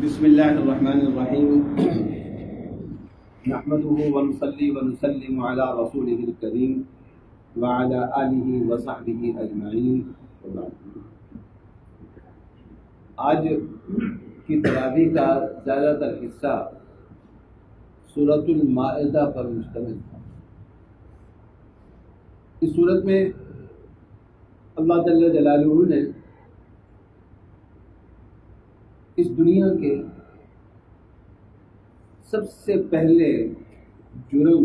بسم اللہ الرحمن الرحیم نحمده ونصلی ونسلم علی رسوله الکریم وعلی آلہ وصحبہ اجمعین وبعد۔ آج کی تراویح کا زیادہ تر حصہ سورۃ المائدہ پر مشتمل تھا۔ اس سورت میں اللہ جل جلالہ نے اس دنیا کے سب سے پہلے جرم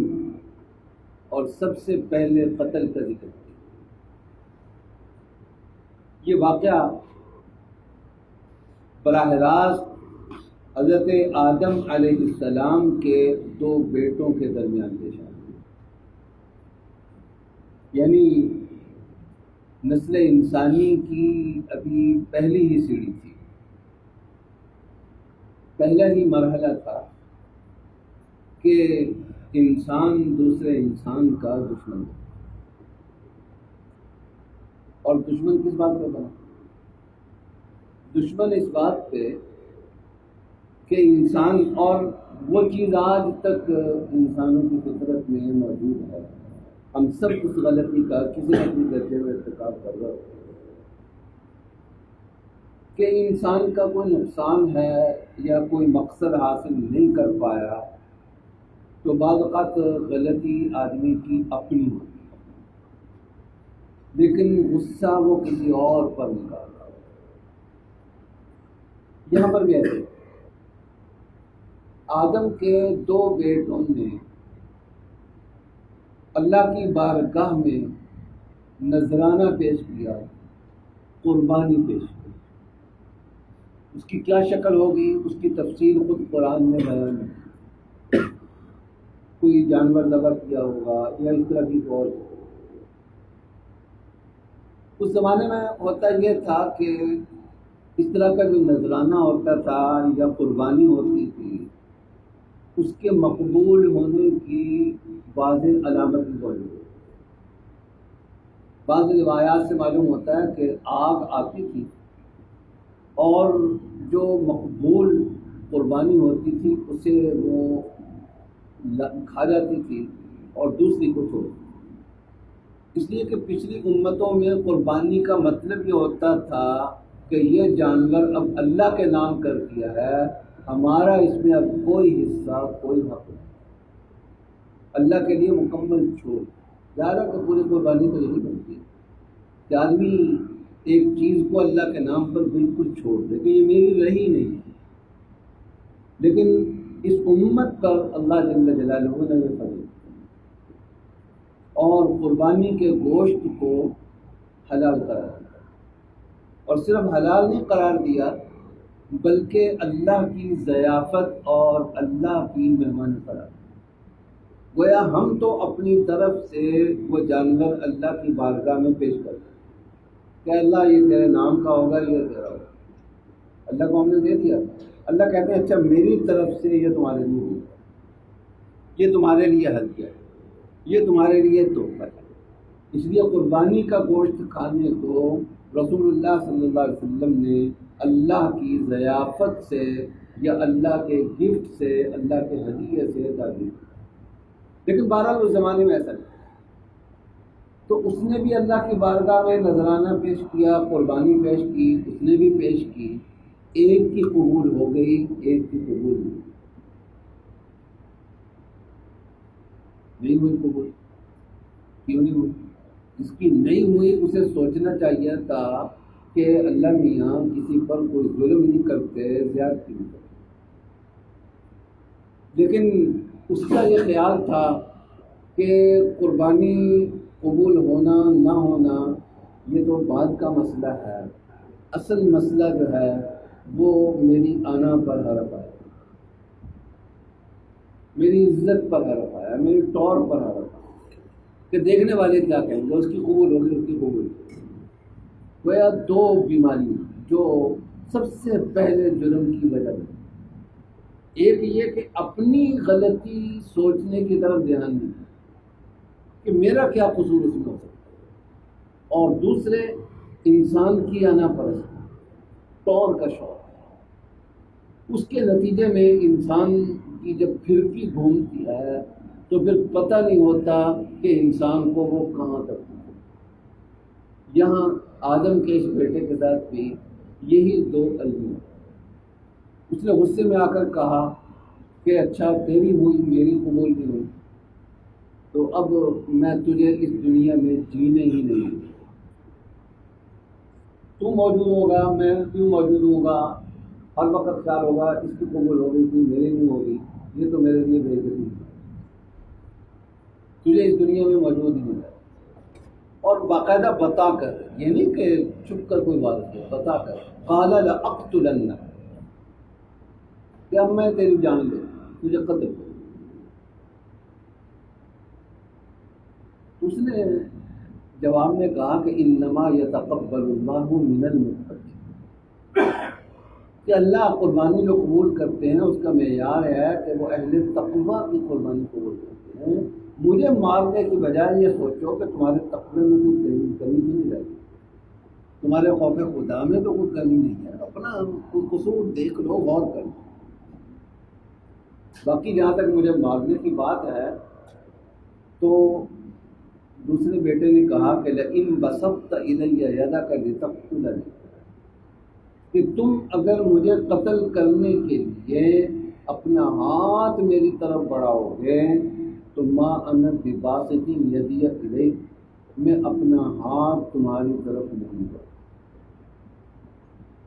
اور سب سے پہلے قتل کا ذکر کیا۔ یہ واقعہ براہ راست حضرت آدم علیہ السلام کے دو بیٹوں کے درمیان پیش آیا، یعنی نسل انسانی کی ابھی پہلی ہی سیڑھی تھی، پہلا ہی مرحلہ تھا کہ انسان دوسرے انسان کا دشمن ہے۔ اور دشمن کس بات پہ بنا؟ دشمن اس بات پہ کہ انسان، اور وہ چیز آج تک انسانوں کی فطرت میں موجود ہے، ہم سب اس غلطی کا کسی نہ کسی درجے میں ارتکاب کر رہے ہوتے ہیں کہ انسان کا کوئی نقصان ہے یا کوئی مقصد حاصل نہیں کر پایا تو بعض اوقات غلطی آدمی کی اپنی ہوتی ہے، لیکن غصہ وہ کسی اور پر نکالتا ہے۔ یہاں پر بھی ایسے آدم کے دو بیٹوں نے اللہ کی بارگاہ میں نذرانہ پیش کیا، قربانی پیش کی۔ اس کی کیا شکل ہوگی، اس کی تفصیل خود قرآن میں بیان ہے۔ کوئی جانور ذبح کیا ہوگا یا اس طرح کی اور۔ اس زمانے میں ہوتا یہ تھا کہ اس طرح کا جو نذرانہ ہوتا تھا یا قربانی ہوتی تھی، اس کے مقبول ہونے کی واضح علامت موجود ہے۔ بعض روایات سے معلوم ہوتا ہے کہ آگ آتی تھی اور جو مقبول قربانی ہوتی تھی اسے وہ کھا جاتی تھی اور دوسری کو چھوڑ۔ اس لیے کہ پچھلی امتوں میں قربانی کا مطلب یہ ہوتا تھا کہ یہ جانور اب اللہ کے نام کر دیا ہے، ہمارا اس میں اب کوئی حصہ، کوئی حق نہیں، اللہ کے لیے مکمل چھوڑ۔ ظاہر کہ پوری قربانی تو یہی بنتی ہے کہ آدمی ایک چیز کو اللہ کے نام پر بالکل چھوڑ دے کہ یہ میری رہی نہیں ہے۔ لیکن اس امت پر اللہ جل جلالہ نے یہ فضل اور قربانی کے گوشت کو حلال قرار دیا، اور صرف حلال نہیں قرار دیا بلکہ اللہ کی ضیافت اور اللہ کی مہمانی قرار دیا۔ گویا ہم تو اپنی طرف سے وہ جانور اللہ کی بارگاہ میں پیش کرتے ہیں کہ اللہ یہ تیرے نام کا ہوگا، یہ تیرا ہوگا، اللہ کو ہم نے دے دیا۔ اللہ کہتے ہیں اچھا میری طرف سے یہ تمہارے لیے ہے، یہ تمہارے لیے ہدیہ ہے، یہ تمہارے لیے تحفہ ہے۔ اس لیے قربانی کا گوشت کھانے کو رسول اللہ صلی اللہ علیہ وسلم نے اللہ کی ضیافت سے یا اللہ کے گفٹ سے، اللہ کے ہدیے سے تعبیر کی۔ لیکن بہرحال اس زمانے میں ایسا نہیں، تو اس نے بھی اللہ کی بارگاہ میں نذرانہ پیش کیا، قربانی پیش کی، اس نے بھی پیش کی، ایک کی قبول ہو گئی، ایک کی قبول نہیں ہوئی۔ قبول کیوں نہیں ہوئی؟ اس کی نہیں ہوئی، اسے سوچنا چاہیے تھا کہ اللہ میاں کسی پر کوئی ظلم نہیں کرتے، زیادتی نہیں کرتے، لیکن اس کا یہ خیال تھا کہ قربانی قبول ہونا نہ ہونا یہ تو بعد کا مسئلہ ہے، اصل مسئلہ جو ہے وہ میری آنا پر حرف آیا، میری عزت پر حرف آیا، میری طور پر حرف آیا کہ دیکھنے والے کیا کہیں گے، اس کی قبول ہوگی، اس کی قبول ہوگی۔ گویا دو بیماری جو سب سے پہلے جرم کی وجہ ہے، ایک یہ کہ اپنی غلطی سوچنے کی طرف دھیان نہیں کہ میرا کیا قصور اس میں ہو سکتا ہے، اور دوسرے انسان کی انا پرستی، طور کا شوق۔ اس کے نتیجے میں انسان کی جب پھرکی گھومتی ہے تو پھر پتہ نہیں ہوتا کہ انسان کو وہ کہاں تک پہنچے۔ یہاں آدم کے اس بیٹے کے ساتھ بھی یہی دو المیاں۔ اس نے غصے میں آ کر کہا کہ اچھا تیری ہوئی میری قبول نہیں ہوئی تو اب میں تجھے اس دنیا میں جینے ہی نہیں دوں۔ تو موجود ہوگا، میں کیوں موجود ہوں گا، ہر وقت خیال ہوگا اس کی قبول ہو گئی تھی میری نہیں ہوگی، یہ تو میرے لیے بے عزتی ہے، تجھے اس دنیا میں موجود ہی نہیں ہے۔ اور باقاعدہ بتا کر، یہ نہیں کہ چھپ کر کوئی بات ہے، بتا کر قال لأقتلنک، کہ اب میں تیری جان لوں، تجھے قتل کروں۔ اس نے جواب میں کہا کہ انما یتقبل اللہ من المتقین، کہ اللہ قربانی جو قبول کرتے ہیں اس کا معیار ہے کہ وہ اہل تقویٰ کی قربانی قبول کرتے ہیں۔ مجھے مارنے کی بجائے یہ سوچو کہ تمہارے تقوی میں کوئی کمی بھی نہیں رہی، تمہارے خوف خدا میں تو کوئی کمی نہیں ہے، اپنا کوئی قصور دیکھ لو، غور کر لو۔ باقی جہاں تک مجھے مارنے کی بات ہے تو دوسرے بیٹے نے کہا کہ لئن بسطت الی یدک لتقتلنی، کہ تم اگر مجھے قتل کرنے کے لیے اپنا ہاتھ میری طرف بڑھاؤ گے تو ما انا بباسط یدی الیک، میں اپنا ہاتھ تمہاری طرف نہیں بڑھاؤں۔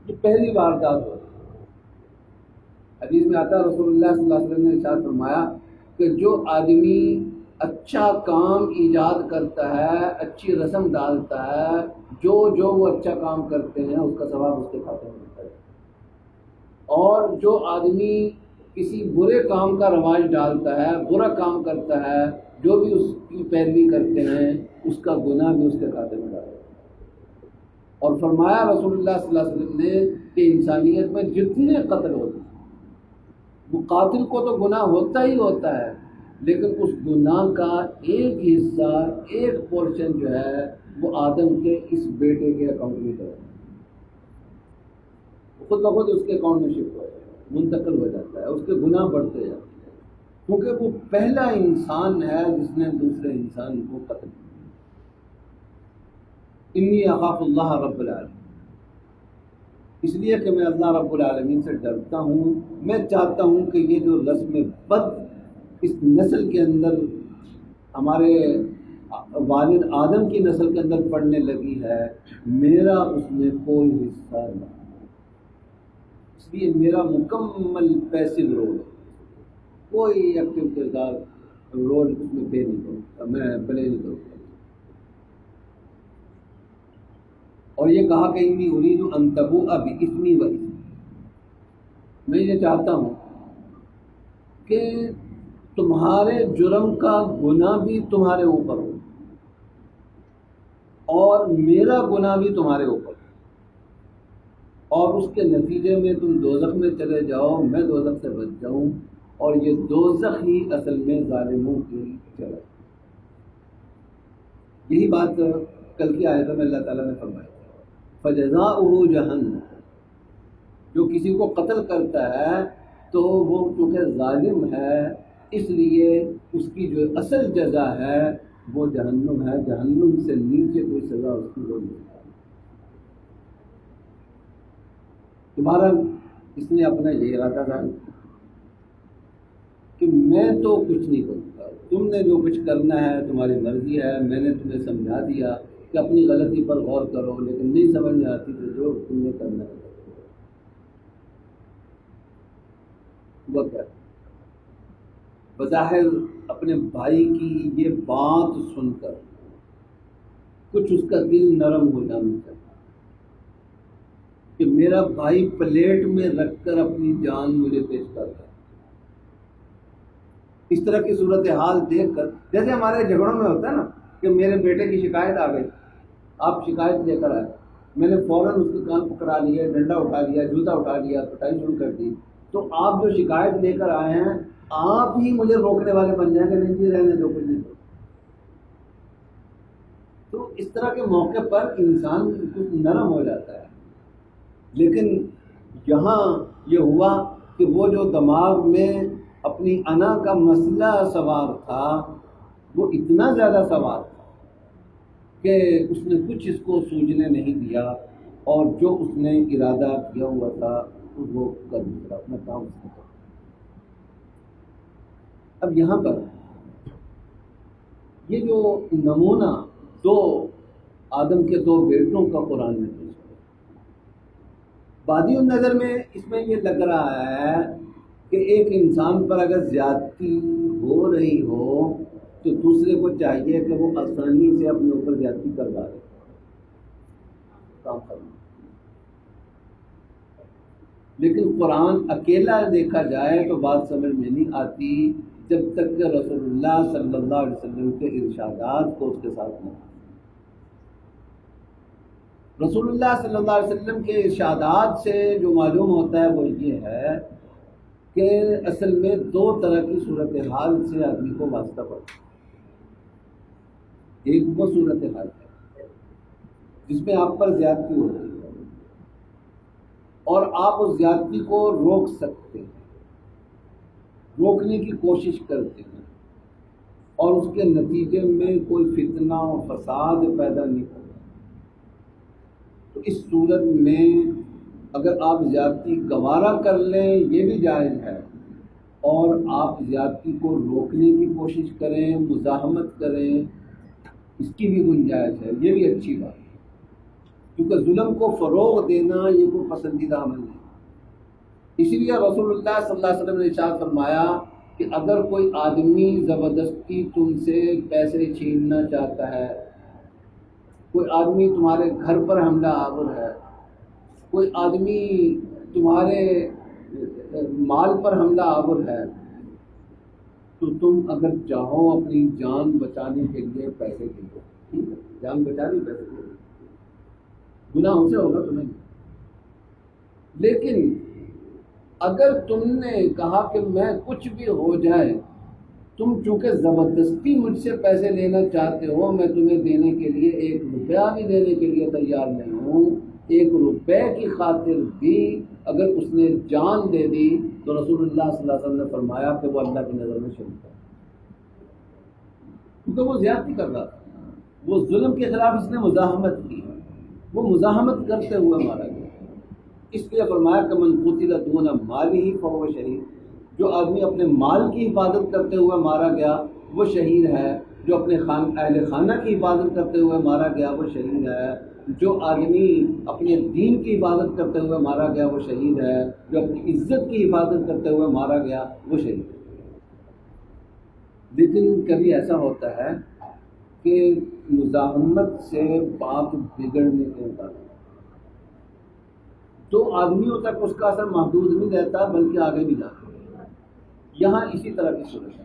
یہ پہلی واردات ہوئی۔ حدیث میں آتا ہے رسول اللہ صلی اللہ علیہ وسلم نے ارشاد فرمایا کہ جو آدمی اچھا کام ایجاد کرتا ہے، اچھی رسم ڈالتا ہے، جو وہ اچھا کام کرتے ہیں اس کا ثواب اس کے کھاتے میں ملتا ہے، اور جو آدمی کسی برے کام کا رواج ڈالتا ہے، برا کام کرتا ہے، جو بھی اس کی پیروی کرتے ہیں اس کا گناہ بھی اس کے کھاتے میں ڈالتا ہے۔ اور فرمایا رسول اللہ صلی اللہ علیہ وسلم نے کہ انسانیت میں جتنے قتل ہوتے ہیں، وہ قاتل کو تو گناہ ہوتا ہی ہوتا ہے، لیکن اس گناہ کا ایک حصہ، ایک پورشن جو ہے وہ آدم کے اس بیٹے کے اکاؤنٹ میں ہے، خود بخود اس کے اکاؤنٹ میں شفٹ ہو جاتا ہے، منتقل ہو جاتا ہے، اس کے گناہ بڑھتے جاتے ہیں، کیونکہ وہ پہلا انسان ہے جس نے دوسرے انسان کو قتل کیا۔ انی اخاف اللہ رب العالمین، اس لیے کہ میں اللہ رب العالمین سے ڈرتا ہوں، میں چاہتا ہوں کہ یہ جو رسم بد اس نسل کے اندر، ہمارے والد آدم کی نسل کے اندر پڑنے لگی ہے، میرا اس میں کوئی حصہ نہ، اس لیے میرا مکمل پیسو رول، کوئی ایکٹیو کردار رول اس میں پلے نہیں کروں، میں پلے نہیں کروں گا۔ اور یہ کہا کہ انی ارید ان تبوء باسمی و اسمی، میں یہ چاہتا ہوں کہ تمہارے جرم کا گناہ بھی تمہارے اوپر ہو اور میرا گناہ بھی تمہارے اوپر ہو، اور اس کے نتیجے میں تم دوزخ میں چلے جاؤ، میں دوزخ سے بچ جاؤں، اور یہ دوزخ ہی اصل میں ظالموں کی جگہ۔ یہی بات کل کی آیت میں اللہ تعالیٰ نے فرمائی، فجزاؤہ جہنم، جو کسی کو قتل کرتا ہے تو وہ چونکہ ظالم ہے اس لیے اس کی جو اصل جزا ہے وہ جہنم ہے، جہنم سے نیچے کوئی سزا اس کی ہو نہیں۔ تمہارا اس نے اپنا یہ ارادہ تھا کہ میں تو کچھ نہیں کروں گا، تم نے جو کچھ کرنا ہے تمہاری مرضی ہے، میں نے تمہیں سمجھا دیا کہ اپنی غلطی پر غور کرو، لیکن نہیں سمجھ میں آتی تو جو تم نے کرنا ہے وہ کر۔ بظاہر اپنے بھائی کی یہ بات سن کر کچھ اس کا دل نرم ہو جانا چاہیے کہ میرا بھائی پلیٹ میں رکھ کر اپنی جان مجھے پیش کرتا ہے۔ اس طرح کی صورتحال دیکھ کر، جیسے ہمارے جھگڑوں میں ہوتا ہے نا کہ میرے بیٹے کی شکایت آ گئی، آپ شکایت لے کر آئے، میں نے فوراً اس کے کان پکڑا لیے، ڈنڈا اٹھا لیا، جوتا اٹھا لیا، پٹائی شروع کر دی، تو آپ جو شکایت لے کر آئے ہیں آپ ہی مجھے روکنے والے بن جائیں گے، نہیں جی رہنے دو، کچھ نہیں دو۔ تو اس طرح کے موقع پر انسان کچھ نرم ہو جاتا ہے، لیکن یہاں یہ ہوا کہ وہ جو دماغ میں اپنی انا کا مسئلہ سوار تھا وہ اتنا زیادہ سوار تھا کہ اس نے کچھ اس کو سوجنے نہیں دیا، اور جو اس نے ارادہ کیا ہوا تھا وہ کر دیا، اپنا کام اس نے کر دیا۔ اب یہاں پر یہ جو نمونہ دو آدم کے دو بیٹوں کا قرآن میں پیش کیا، بادی النظر میں اس میں یہ لگ رہا ہے کہ ایک انسان پر اگر زیادتی ہو رہی ہو تو دوسرے کو چاہیے کہ وہ آسانی سے اپنے اوپر زیادتی کروا دے، کام کرنا۔ لیکن قرآن اکیلا دیکھا جائے تو بات سمجھ میں نہیں آتی جب تک کہ رسول اللہ صلی اللہ علیہ وسلم کے ارشادات کو اس کے ساتھ نہ۔ رسول اللہ صلی اللہ علیہ وسلم کے ارشادات سے جو معلوم ہوتا ہے وہ یہ ہے کہ اصل میں دو طرح کی صورتحال سے آدمی کو واسطہ پڑتا ہے۔ ایک وہ صورتحال ہے جس میں آپ پر زیادتی ہو رہی ہے اور آپ اس زیادتی کو روک سکتے ہیں، روکنے کی کوشش کرتے ہیں، اور اس کے نتیجے میں کوئی فتنہ و فساد پیدا نہیں ہوتا، تو اس صورت میں اگر آپ زیادتی گوارا کر لیں یہ بھی جائز ہے، اور آپ زیادتی کو روکنے کی کوشش کریں، مزاحمت کریں، اس کی بھی گنجائش ہے، یہ بھی اچھی بات ہے، کیونکہ ظلم کو فروغ دینا یہ کوئی پسندیدہ عمل نہیں۔ اسی لیے رسول اللہ صلی اللہ علیہ وسلم نے ارشاد فرمایا کہ اگر کوئی آدمی زبردستی تم سے پیسے چھیننا چاہتا ہے، کوئی آدمی تمہارے گھر پر حملہ آور ہے، کوئی آدمی تمہارے مال پر حملہ آور ہے، تو تم اگر چاہو اپنی جان بچانے کے لیے پیسے دے دو، ٹھیک ہے، جان بچانی پیسے دے دو، گناہ ان سے ہوگا تمہیں۔ لیکن اگر تم نے کہا کہ میں کچھ بھی ہو جائے، تم چونکہ زبردستی مجھ سے پیسے لینا چاہتے ہو، میں تمہیں دینے کے لیے 1 روپیہ بھی دینے کے لیے تیار نہیں ہوں، 1 روپے کی خاطر بھی اگر اس نے جان دے دی تو رسول اللہ صلی اللہ علیہ وسلم نے فرمایا کہ وہ اللہ کی نظر میں شریک ہے، کیونکہ وہ زیادتی کر رہا تھا، وہ ظلم کے خلاف اس نے مزاحمت کی، وہ مزاحمت کرتے ہوئے مارا گیا۔ اس لیے فرمایا کہ من قتل دون مالہ فهو شہید، جو آدمی اپنے مال کی حفاظت کرتے ہوئے مارا گیا وہ شہید ہے، جو اپنے اہل خانہ کی حفاظت کرتے ہوئے مارا گیا وہ شہید ہے، جو آدمی اپنے دین کی حفاظت کرتے ہوئے مارا گیا وہ شہید ہے، جو اپنی عزت کی حفاظت کرتے ہوئے مارا گیا وہ شہید ہے۔ لیکن کبھی ایسا ہوتا ہے کہ مزاحمت سے بات بگڑنے کے مطابق 2 آدمیوں تک اس کا اثر محدود نہیں رہتا بلکہ آگے بھی جاتا ہے۔ یہاں اسی طرح کی صورت ہے،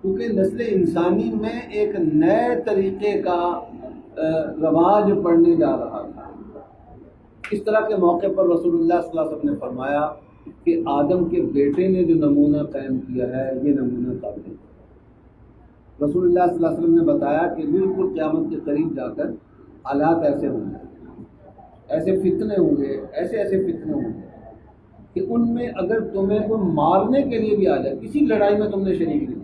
کیونکہ نسل انسانی میں ایک نئے طریقے کا رواج پڑنے جا رہا تھا۔ اس طرح کے موقع پر رسول اللہ صلی اللہ علیہ وسلم نے فرمایا کہ آدم کے بیٹے نے جو نمونہ قائم کیا ہے یہ نمونہ قابل ہے۔ رسول اللہ صلی اللہ علیہ وسلم نے بتایا کہ بالکل قیامت کے قریب جا کر حالات ایسے ہوں گے، ایسے فتنے ہوں گے، ایسے فتنے ہوں گے کہ ان میں اگر تمہیں کوئی مارنے کے لیے بھی آ جائے، کسی لڑائی میں تم نے شریک نہیں،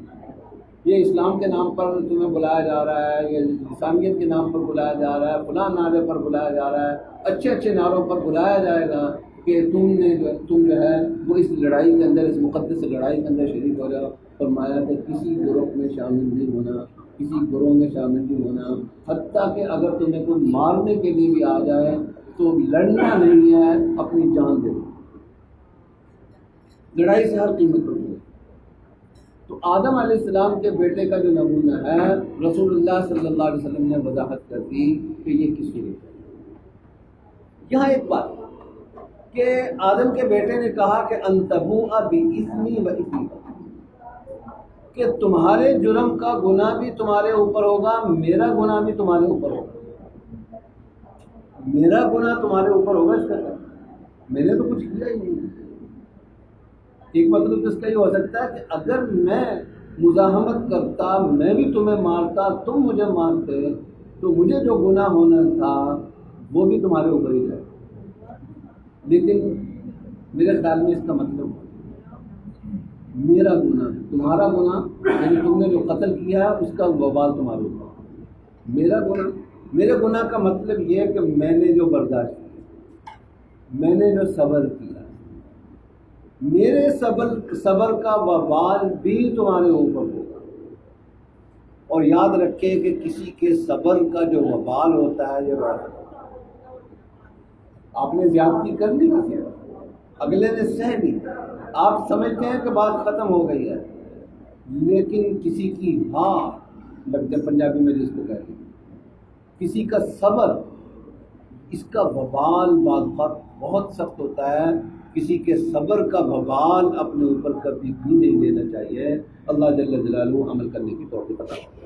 یہ اسلام کے نام پر تمہیں بلایا جا رہا ہے، یہ انسانیت کے نام پر بلایا جا رہا ہے، فلاں نعرے پر بلایا جا رہا ہے، اچھے نعروں پر بلایا جائے گا کہ تم جو ہے وہ اس لڑائی کے اندر، اس مقدس لڑائی کے اندر شریک ہو جاؤ۔ فرمایا کہ کسی گروہ میں شامل نہیں ہونا، کسی گروہ میں شامل نہیں ہونا، حتیٰ کہ اگر تمہیں کوئی مارنے کے لیے بھی آ جائے تو لڑنا نہیں ہے، اپنی جان دے دو، لڑائی سے ہر قیمت پر ہو۔ تو آدم علیہ السلام کے بیٹے کا جو نمونہ ہے رسول اللہ صلی اللہ علیہ وسلم نے وضاحت کر دی کہ یہ کس لیے ہے۔ یہاں ایک بات کہ آدم کے بیٹے نے کہا کہ انتبوء باسمی و اسمی، کہ تمہارے جرم کا گناہ بھی تمہارے اوپر ہوگا، میرا گناہ بھی تمہارے اوپر ہوگا، میرا گناہ تمہارے اوپر ہوگا، اس کا میں نے تو کچھ کیا ہی نہیں۔ ایک مطلب اس کا یہ ہو سکتا ہے کہ اگر میں مزاحمت کرتا، میں بھی تمہیں مارتا، تم مجھے مارتے، تو مجھے جو گناہ ہونا تھا وہ بھی تمہارے اوپر ہی جائے۔ لیکن میرے خیال میں اس کا مطلب میرا گناہ ہے، تمہارا گناہ یعنی تم نے جو قتل کیا ہے اس کا وبال تمہارے اوپر۔ میرا گناہ، میرے گناہ کا مطلب یہ ہے کہ میں نے جو برداشت کیا، میں نے جو صبر کیا، میرے صبر کا وبال بھی تمہارے اوپر ہوگا۔ اور یاد رکھے کہ کسی کے صبر کا جو وبال ہوتا ہے یہ بڑا، آپ نے زیادتی کر لی کسی پر، اگلے نے سہ لی، آپ سمجھتے ہیں کہ بات ختم ہو گئی ہے، لیکن کسی کی لگتے پنجابی میں جس کو کہتے ہیں، کسی کا صبر، اس کا وبال بعض وقت بہت سخت ہوتا ہے۔ کسی کے صبر کا وبال اپنے اوپر کبھی بھی نہیں لینا چاہیے۔ اللہ جل جلالہ عمل کرنے کی توفیق عطا فرمائے۔